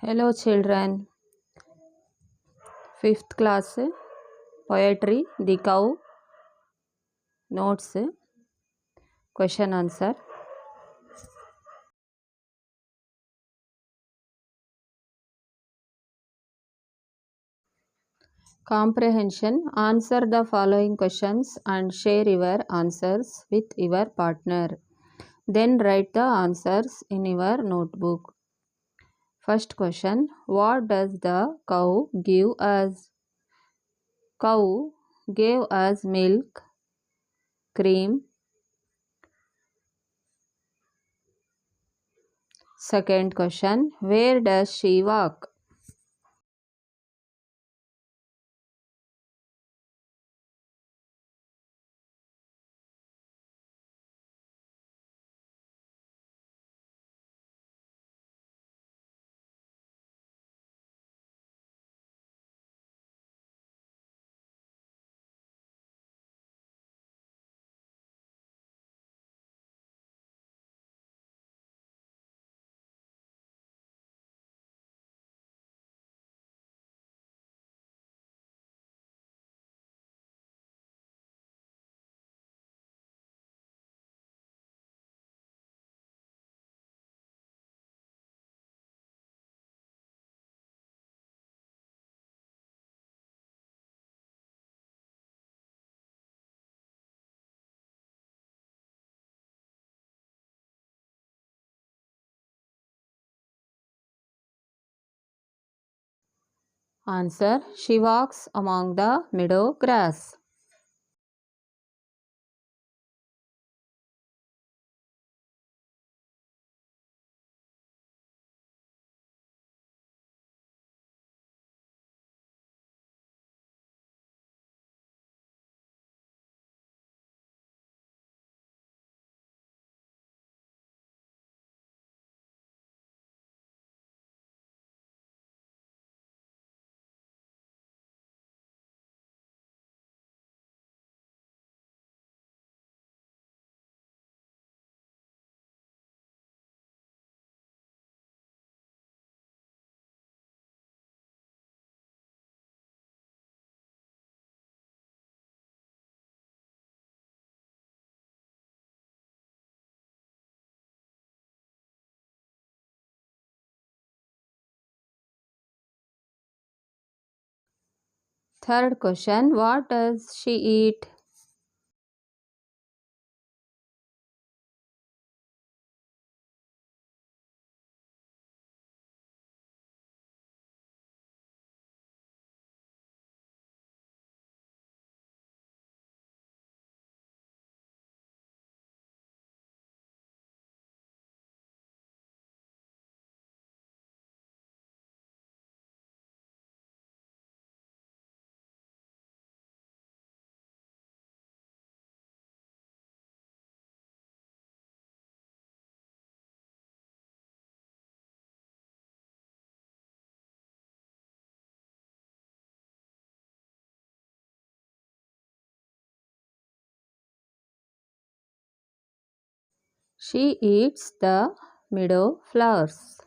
Hello children, fifth class poetry The Cow notes question answer. Comprehension. Answer the following questions and share your answers with your partner. Then write the answers in your notebook. First question. What does the cow give us? Cow gave us milk, cream. Second question. Where does she walk? Answer. She walks among the meadow grass. Third question. What does she eat? She eats the meadow flowers.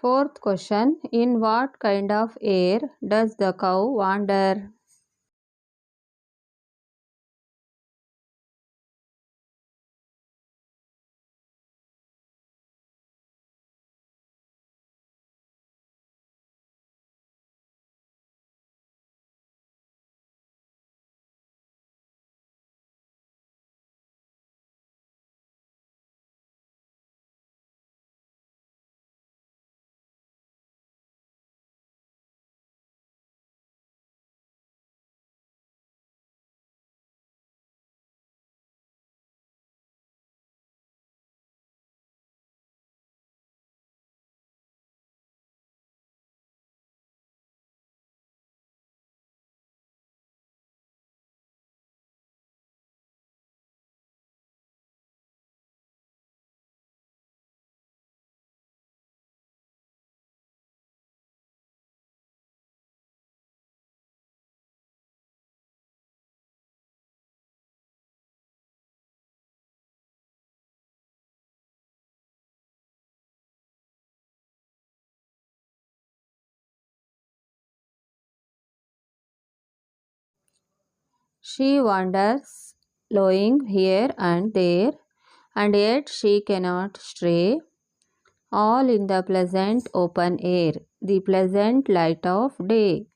Fourth question. In what kind of air does the cow wander? She wanders, lowing here and there, and yet she cannot stray, all in the pleasant open air, the pleasant light of day.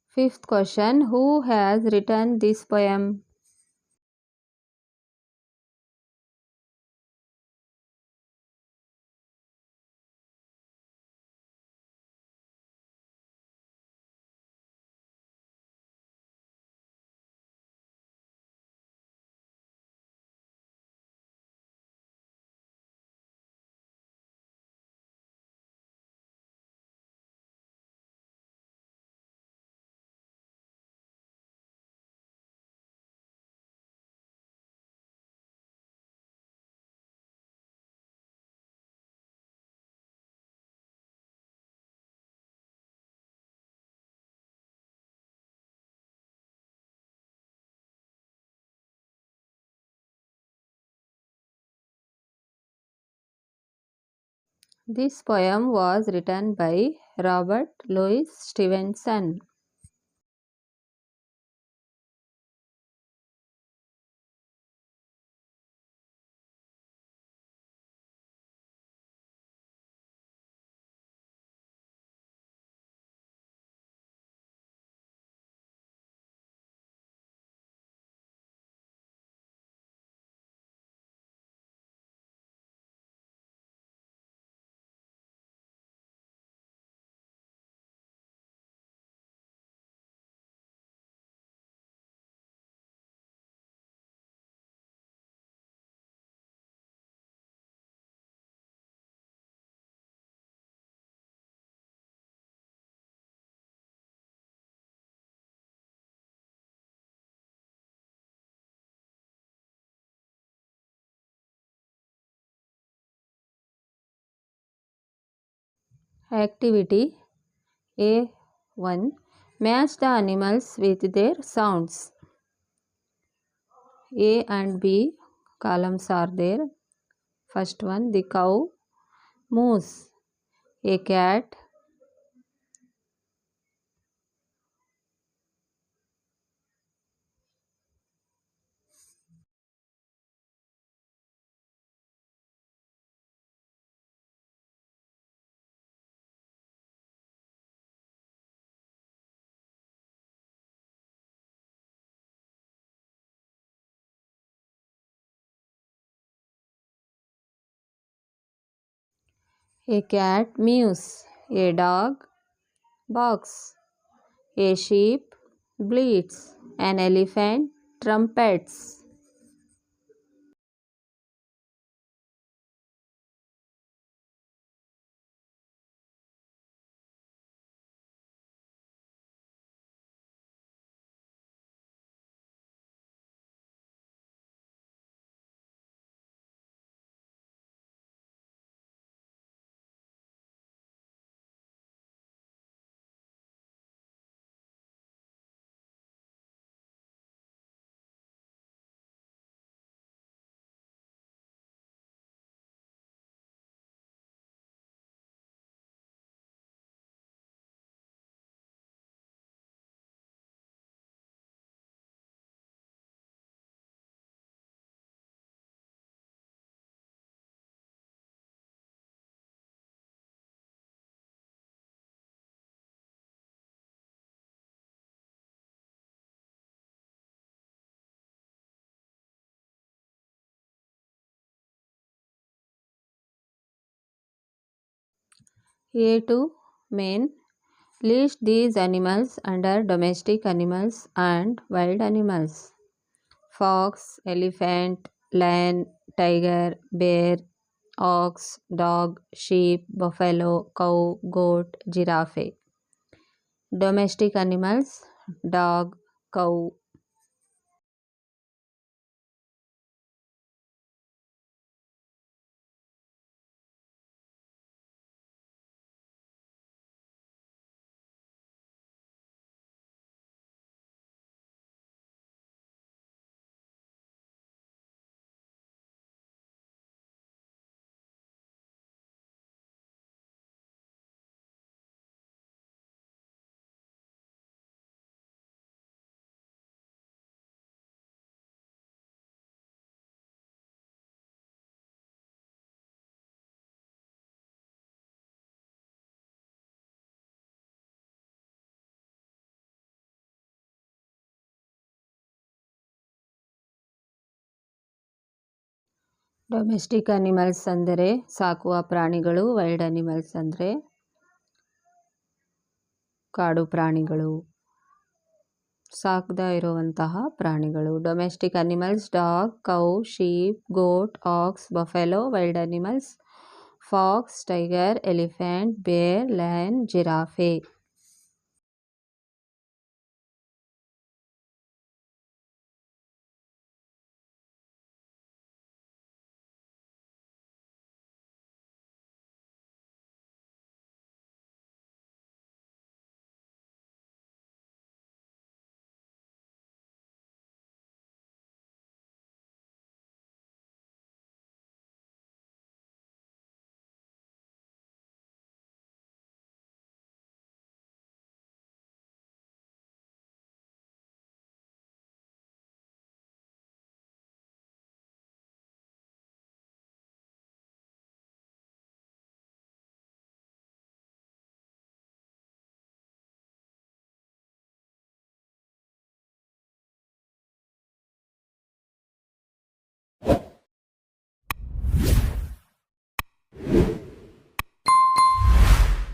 Fifth question. Who has written this poem? This poem was written by Robert Louis Stevenson. Activity A1. Match the animals with their sounds. A and B columns are there. First one, the cow, moose, a cat, a cat mews, a dog barks, a sheep bleats, an elephant trumpets. A2 main. List these animals under domestic animals and wild animals. Fox, elephant, lion, tiger, bear, ox, dog, sheep, buffalo, cow, goat, giraffe. Domestic animals: dog, cow. Domestic animals ಅಂದರೆ ಸಾಕುವ ಪ್ರಾಣಿಗಳು. Wild animals ಅಂದರೆ ಕಾಡು ಪ್ರಾಣಿಗಳು, ಸಾಕದ ಇರುವಂತಹ ಪ್ರಾಣಿಗಳು. Domestic animals: dog, cow, sheep, goat, ox, buffalo. Wild animals: fox, tiger, elephant, bear, lion, giraffe.